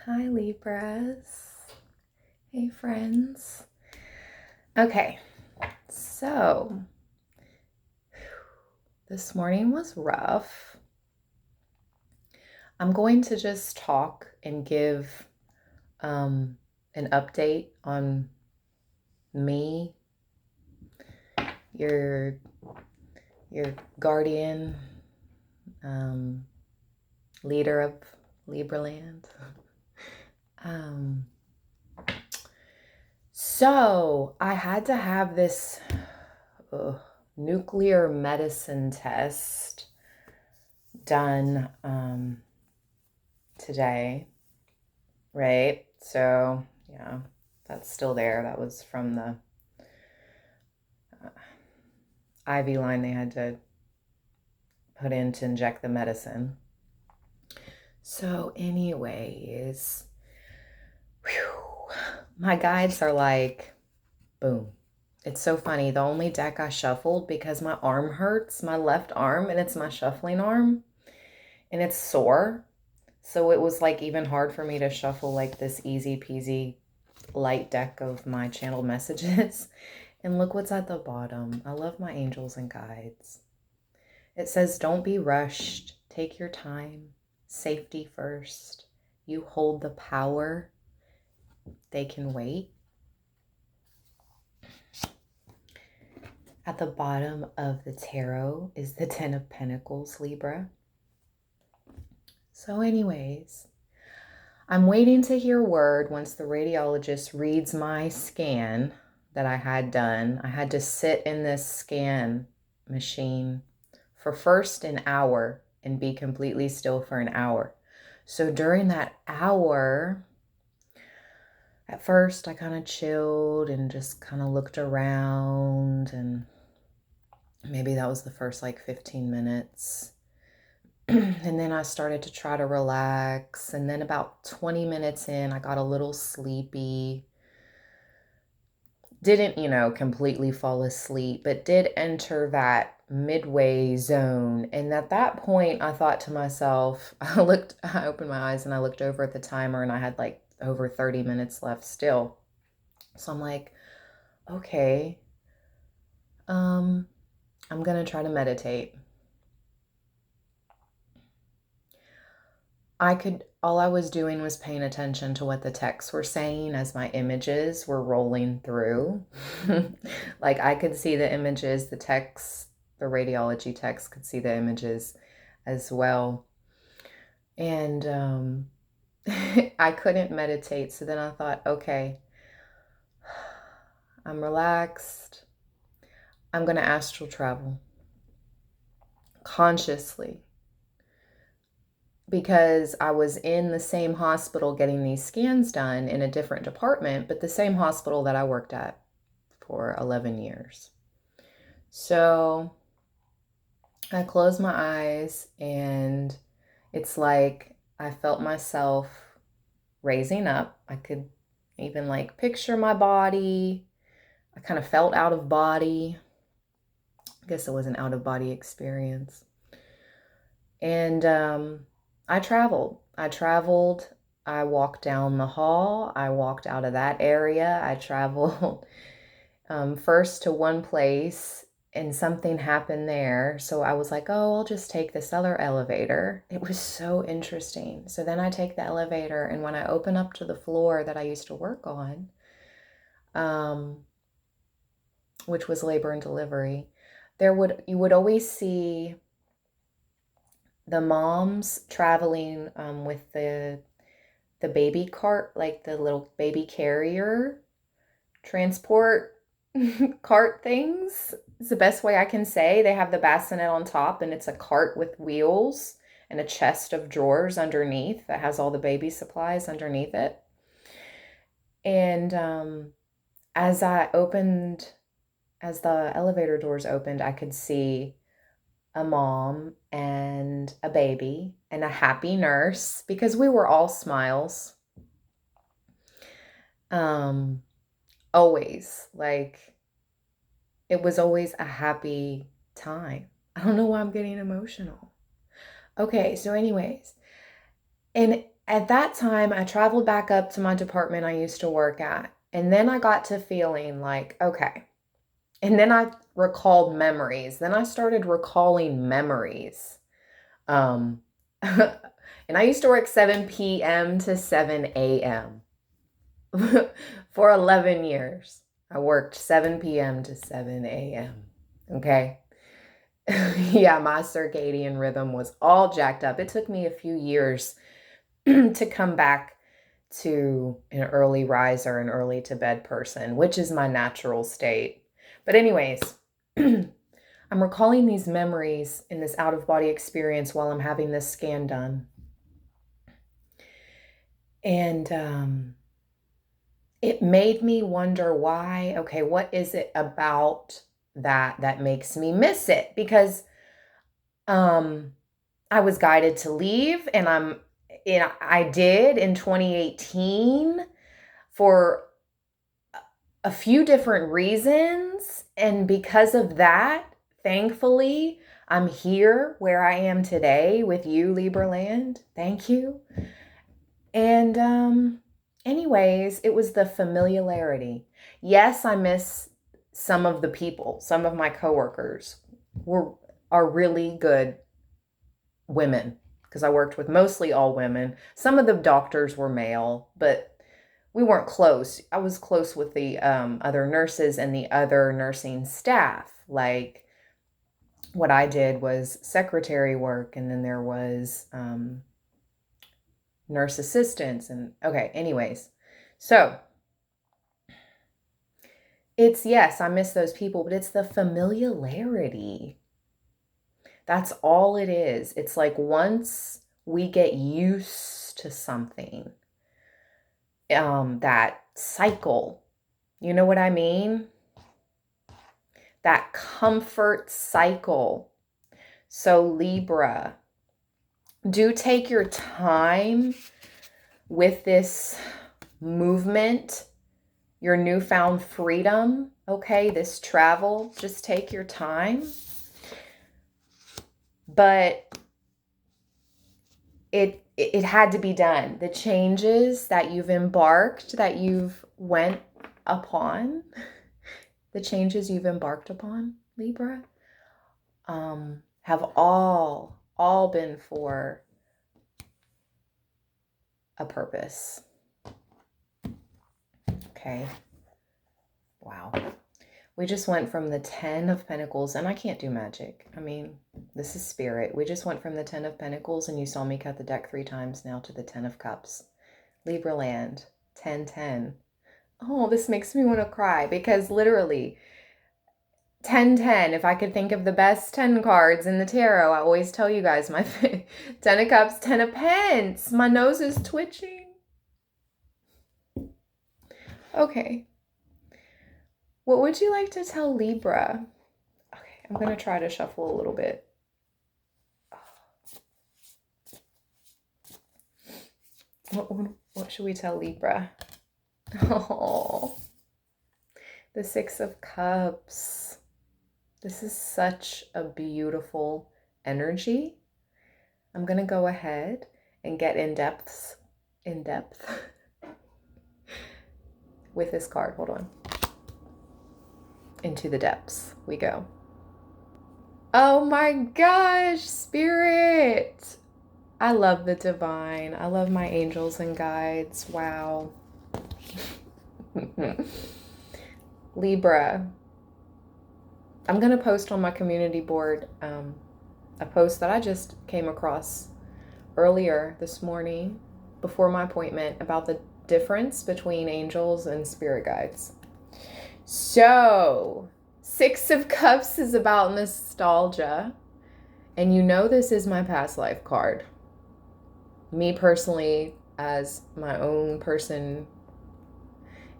Hi, Libras. Hey, friends. Okay, so this morning was rough. I'm going to just talk and give an update on me, your guardian, leader of Libra land. So I had to have this nuclear medicine test done today, right? So yeah, that's still there. That was from the IV line they had to put in to inject the medicine. So anyways, my guides are like, boom. It's so funny. The only deck I shuffled because my arm hurts, my left arm, and it's my shuffling arm, and it's sore. So it was like even hard for me to shuffle like this easy peasy light deck of my channeled messages. And look what's at the bottom. I love my angels and guides. It says, don't be rushed. Take your time. Safety first. You hold the power. They can wait. At the bottom of the tarot is the Ten of Pentacles, Libra. So anyways, I'm waiting to hear word once the radiologist reads my scan that I had done. I had to sit in this scan machine for first an hour and be completely still for an hour. So during that hour, at first I kind of chilled and just kind of looked around, and maybe that was the first like 15 minutes. And then I started to try to relax. And then about 20 minutes in, I got a little sleepy. Didn't, completely fall asleep, but did enter that midway zone. And at that point, I thought to myself, I opened my eyes and I looked over at the timer, and I had like over 30 minutes left still. So I'm like, okay, I'm going to try to meditate. All I was doing was paying attention to what the texts were saying as my images were rolling through. Like I could see the images, the texts, the radiology text could see the images as well. And I couldn't meditate. So then I thought, okay, I'm relaxed. I'm going to astral travel consciously, because I was in the same hospital getting these scans done in a different department, but the same hospital that I worked at for 11 years. So I closed my eyes, and it's like I felt myself raising up. I could even like picture my body. I kind of felt out of body. I guess it was an out of body experience. And I traveled. I walked down the hall. I walked out of that area. I traveled first to one place, and something happened there. So I was like, oh, I'll just take this other elevator. It was so interesting. So then I take the elevator, and when I open up to the floor that I used to work on, which was labor and delivery, you would always see the moms traveling with the baby cart, like the little baby carrier transport cart things. It's the best way I can say. They have the bassinet on top, and it's a cart with wheels and a chest of drawers underneath that has all the baby supplies underneath it. And as the elevator doors opened, I could see a mom and a baby and a happy nurse, because we were all smiles. Always, like, it was always a happy time. I don't know why I'm getting emotional. Okay, so anyways, and at that time, I traveled back up to my department I used to work at. And then I got to feeling like, okay. And then I recalled memories. Then I started recalling memories. Um, and I used to work 7 p.m. to 7 a.m. for 11 years. I worked 7 p.m. to 7 a.m. Okay. Yeah, my circadian rhythm was all jacked up. It took me a few years to come back to an early riser, an early to bed person, which is my natural state. But anyways, I'm recalling these memories in this out of body experience while I'm having this scan done. And it made me wonder why, okay, what is it about that makes me miss it? Because I was guided to leave, and I did in 2018 for a few different reasons. And because of that, thankfully, I'm here where I am today with you, Libra Land. Thank you. And anyways, it was the familiarity. Yes, I miss some of the people. Some of my coworkers are really good women, because I worked with mostly all women. Some of the doctors were male, but we weren't close. I was close with the other nurses and the other nursing staff. Like, what I did was secretary work, and then there was nurse assistants. And okay, anyways. So it's, yes, I miss those people, but it's the familiarity. That's all it is. It's like once we get used to something, that cycle, you know what I mean? That comfort cycle. So Libra, do take your time with this movement, your newfound freedom, okay? This travel, just take your time. But it had to be done. The changes that you've embarked, that you've went upon, the changes you've embarked upon, Libra, have all been for a purpose. Okay. Wow. We just went from the 10 of Pentacles, and I can't do magic. I mean, this is spirit. We just went from the 10 of Pentacles, and you saw me cut the deck 3 times, now to the 10 of Cups. Libra land, 10-10. Oh, this makes me want to cry, because literally 10-10, if I could think of the best 10 cards in the tarot, I always tell you guys my 10 of Cups, 10 of Pence. My nose is twitching. Okay. What would you like to tell Libra? Okay, I'm going to try to shuffle a little bit. What should we tell Libra? Oh, the 6 of Cups. This is such a beautiful energy. I'm going to go ahead and get in depth with this card. Hold on. Into the depths we go. Oh my gosh, Spirit. I love the divine. I love my angels and guides. Wow. Libra. I'm going to post on my community board a post that I just came across earlier this morning before my appointment about the difference between angels and spirit guides. So, 6 of Cups is about nostalgia. And you know this is my past life card. Me personally, as my own person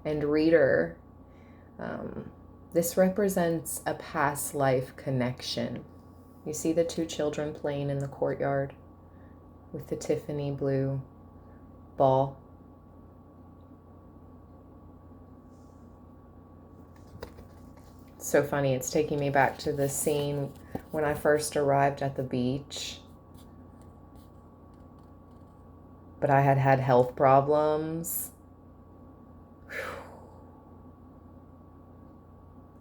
and reader, this represents a past life connection. You see the 2 children playing in the courtyard with the Tiffany blue ball. So funny, it's taking me back to the scene when I first arrived at the beach. but I had had health problems.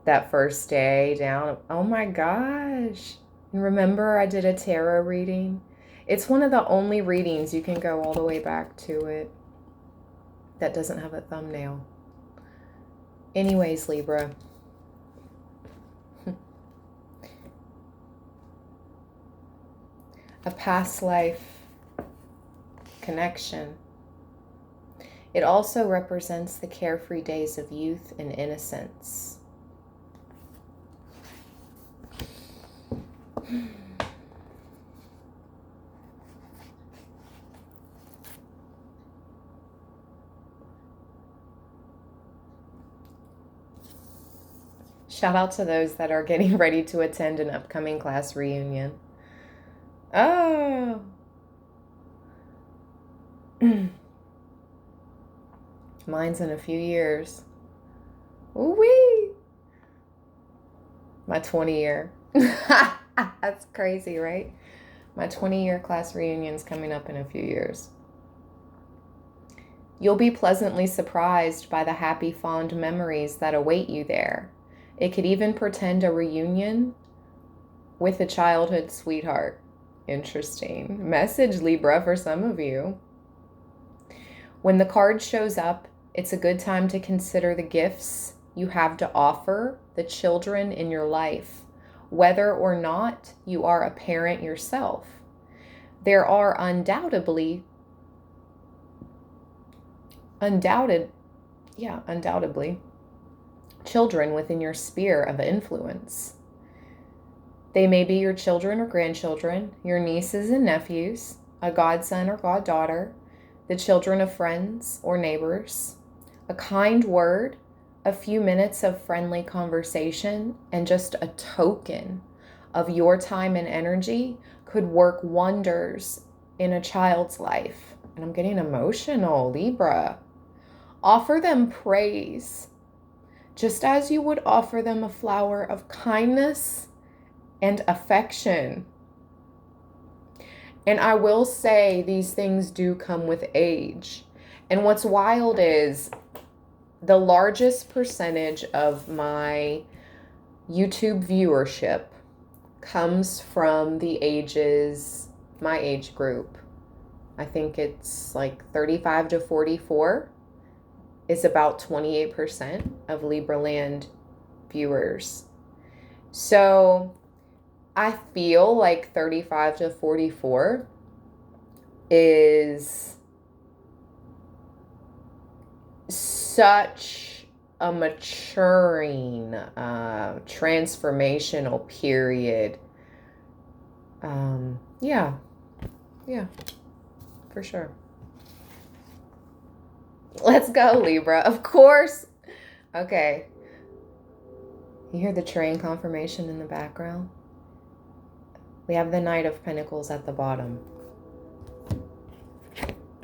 That first day down, oh my gosh. And remember, I did a tarot reading. It's one of the only readings you can go all the way back to it that doesn't have a thumbnail. Anyways, Libra. A past life connection. It also represents the carefree days of youth and innocence. Shout out to those that are getting ready to attend an upcoming class reunion. Oh. Mine's in a few years. Ooh-wee. My 20-year. That's crazy, right? My 20-year class reunion's coming up in a few years. You'll be pleasantly surprised by the happy, fond memories that await you there. It could even pretend a reunion with a childhood sweetheart. Interesting. Message, Libra, for some of you. When the card shows up, it's a good time to consider the gifts you have to offer the children in your life, whether or not you are a parent yourself. There are undoubtedly children within your sphere of influence. They may be your children or grandchildren, your nieces and nephews, a godson or goddaughter, the children of friends or neighbors. A kind word, a few minutes of friendly conversation, and just a token of your time and energy could work wonders in a child's life. And I'm getting emotional, Libra. Offer them praise, just as you would offer them a flower of kindness and affection. And I will say these things do come with age. And what's wild is the largest percentage of my YouTube viewership comes from the ages, my age group. I think it's like 35 to 44 is about 28% of Libraland viewers. So I feel like 35 to 44 is such a maturing, transformational period. Yeah, for sure. Let's go, Libra. Of course. Okay. You hear the train confirmation in the background? We have the Knight of Pentacles at the bottom.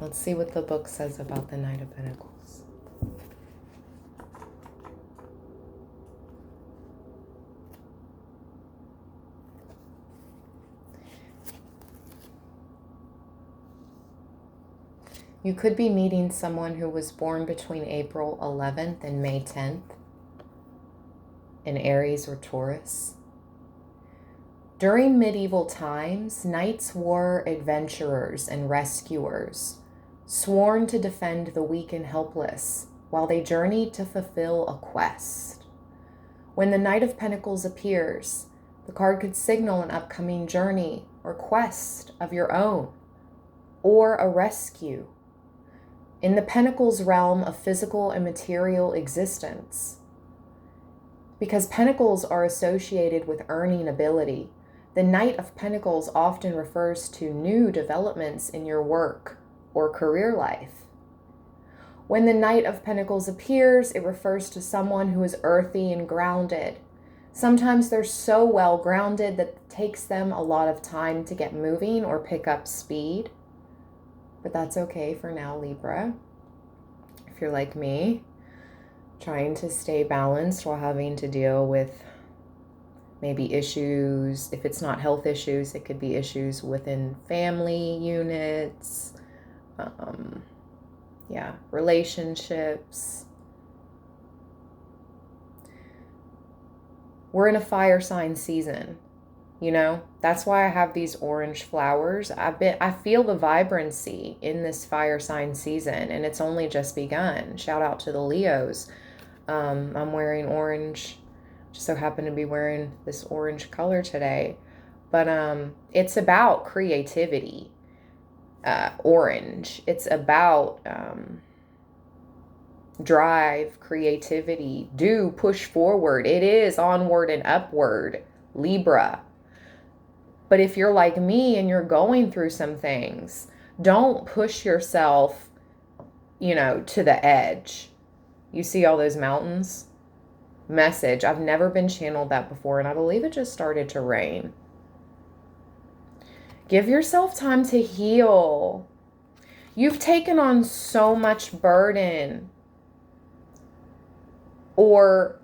Let's see what the book says about the Knight of Pentacles. You could be meeting someone who was born between April 11th and May 10th in Aries or Taurus. During medieval times, knights were adventurers and rescuers, sworn to defend the weak and helpless while they journeyed to fulfill a quest. When the Knight of Pentacles appears, the card could signal an upcoming journey or quest of your own, or a rescue. In the Pentacles realm of physical and material existence, because Pentacles are associated with earning ability, the Knight of Pentacles often refers to new developments in your work or career life. When the Knight of Pentacles appears, it refers to someone who is earthy and grounded. Sometimes they're so well grounded that it takes them a lot of time to get moving or pick up speed. But that's okay for now, Libra. If you're like me, trying to stay balanced while having to deal with maybe issues. If it's not health issues, it could be issues within family units, Yeah, relationships. We're in a fire sign season, you know? That's why I have these orange flowers. I feel the vibrancy in this fire sign season, and it's only just begun. Shout out to the Leos. I'm wearing orange. Just so happen to be wearing this orange color today. But it's about creativity. Orange. It's about drive, creativity, do push forward. It is onward and upward, Libra. But if you're like me and you're going through some things, don't push yourself, to the edge. You see all those mountains? Message. I've never been channeled that before, and I believe it just started to rain. Give yourself time to heal. You've taken on so much burden. Or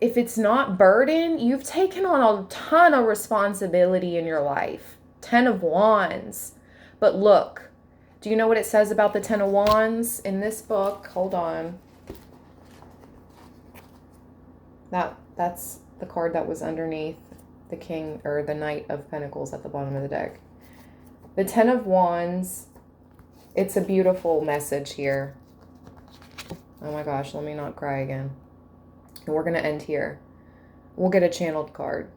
if it's not burden, you've taken on a ton of responsibility in your life. 10 of Wands. But look, do you know what it says about the 10 of Wands in this book? Hold on. That's the card that was underneath the King or the Knight of Pentacles at the bottom of the deck. The 10 of Wands, it's a beautiful message here. Oh my gosh, let me not cry again. And we're going to end here. We'll get a channeled card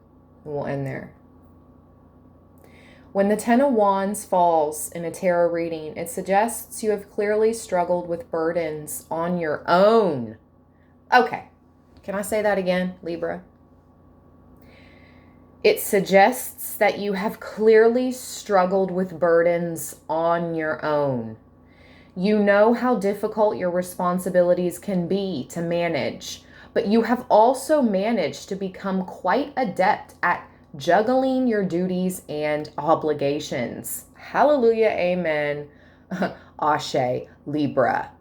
and we'll end there. When the 10 of Wands falls in a tarot reading, it suggests you have clearly struggled with burdens on your own. Okay. Can I say that again, Libra? It suggests that you have clearly struggled with burdens on your own. You know how difficult your responsibilities can be to manage, but you have also managed to become quite adept at juggling your duties and obligations. Hallelujah, amen. Ashe, Libra.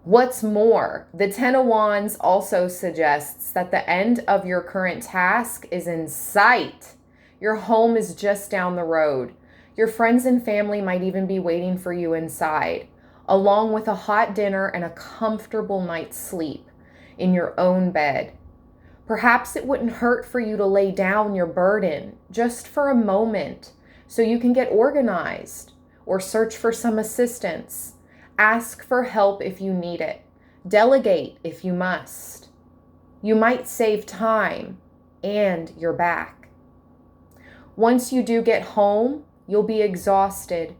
What's more, the 10 of Wands also suggests that the end of your current task is in sight. Your home is just down the road. Your friends and family might even be waiting for you inside, along with a hot dinner and a comfortable night's sleep in your own bed. Perhaps it wouldn't hurt for you to lay down your burden just for a moment so you can get organized or search for some assistance. Ask for help if you need it. Delegate if you must. You might save time and your back. Once you do get home, you'll be exhausted,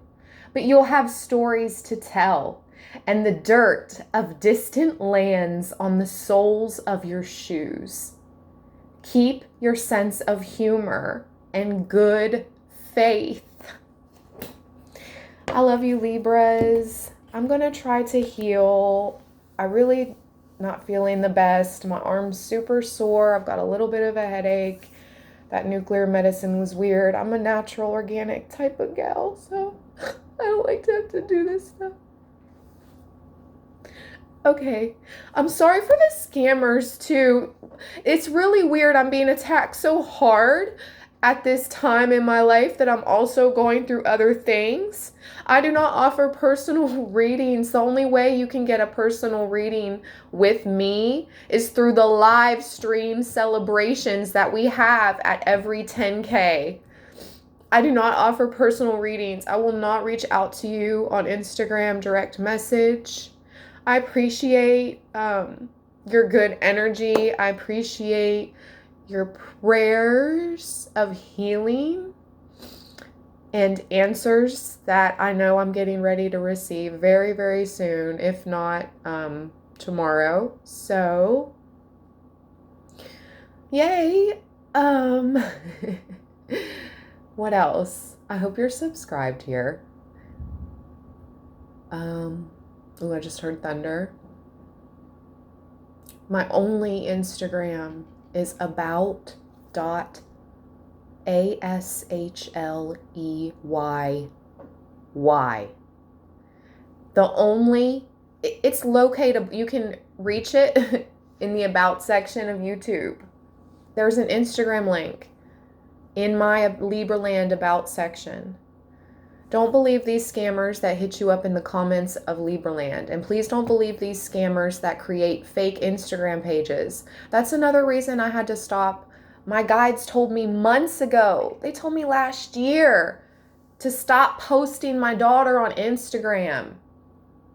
but you'll have stories to tell and the dirt of distant lands on the soles of your shoes. Keep your sense of humor and good faith. I love you, Libras. I'm going to try to heal. I really not feeling the best. My arm's super sore. I've got a little bit of a headache. That nuclear medicine was weird. I'm a natural organic type of gal, so I don't like to have to do this stuff. Okay. I'm sorry for the scammers too. It's really weird. I'm being attacked so hard at this time in my life that I'm also going through other things. I do not offer personal readings. The only way you can get a personal reading with me is through the live stream celebrations that we have at every 10K. I do not offer personal readings. I will not reach out to you on Instagram direct message. I appreciate your good energy. I appreciate your prayers of healing and answers that I know I'm getting ready to receive very, very soon, if not tomorrow. So, yay. What else? I hope you're subscribed here. Oh, I just heard thunder. My only Instagram is about.ashleyy. It's located, you can reach it in the about section of YouTube. There's an Instagram link in my Libraland about section. Don't believe these scammers that hit you up in the comments of Libraland. And please don't believe these scammers that create fake Instagram pages. That's another reason I had to stop. My guides told me months ago, they told me last year to stop posting my daughter on Instagram.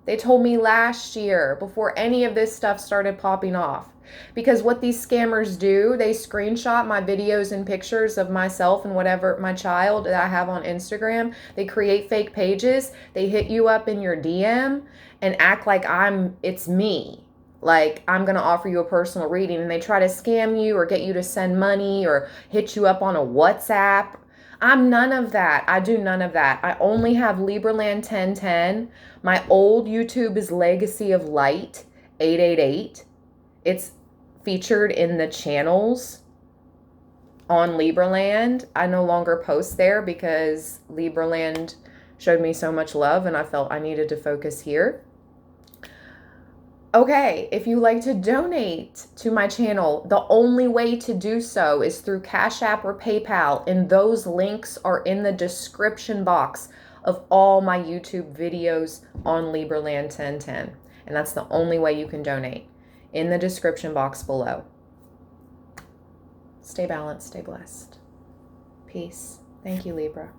They told me last year before any of this stuff started popping off. Because what these scammers do, they screenshot my videos and pictures of myself and whatever, my child that I have on Instagram. They create fake pages. They hit you up in your DM and act like it's me. Like I'm going to offer you a personal reading, and they try to scam you or get you to send money or hit you up on a WhatsApp. I'm none of that. I do none of that. I only have Libraland 1010. My old YouTube is Legacy of Light 888. It's featured in the channels on Libraland. I no longer post there because Libraland showed me so much love and I felt I needed to focus here. Okay, if you like to donate to my channel, the only way to do so is through Cash App or PayPal, and those links are in the description box of all my YouTube videos on Libraland 1010. And that's the only way you can donate, in the description box below. Stay balanced, stay blessed. Peace. Thank you, Libra.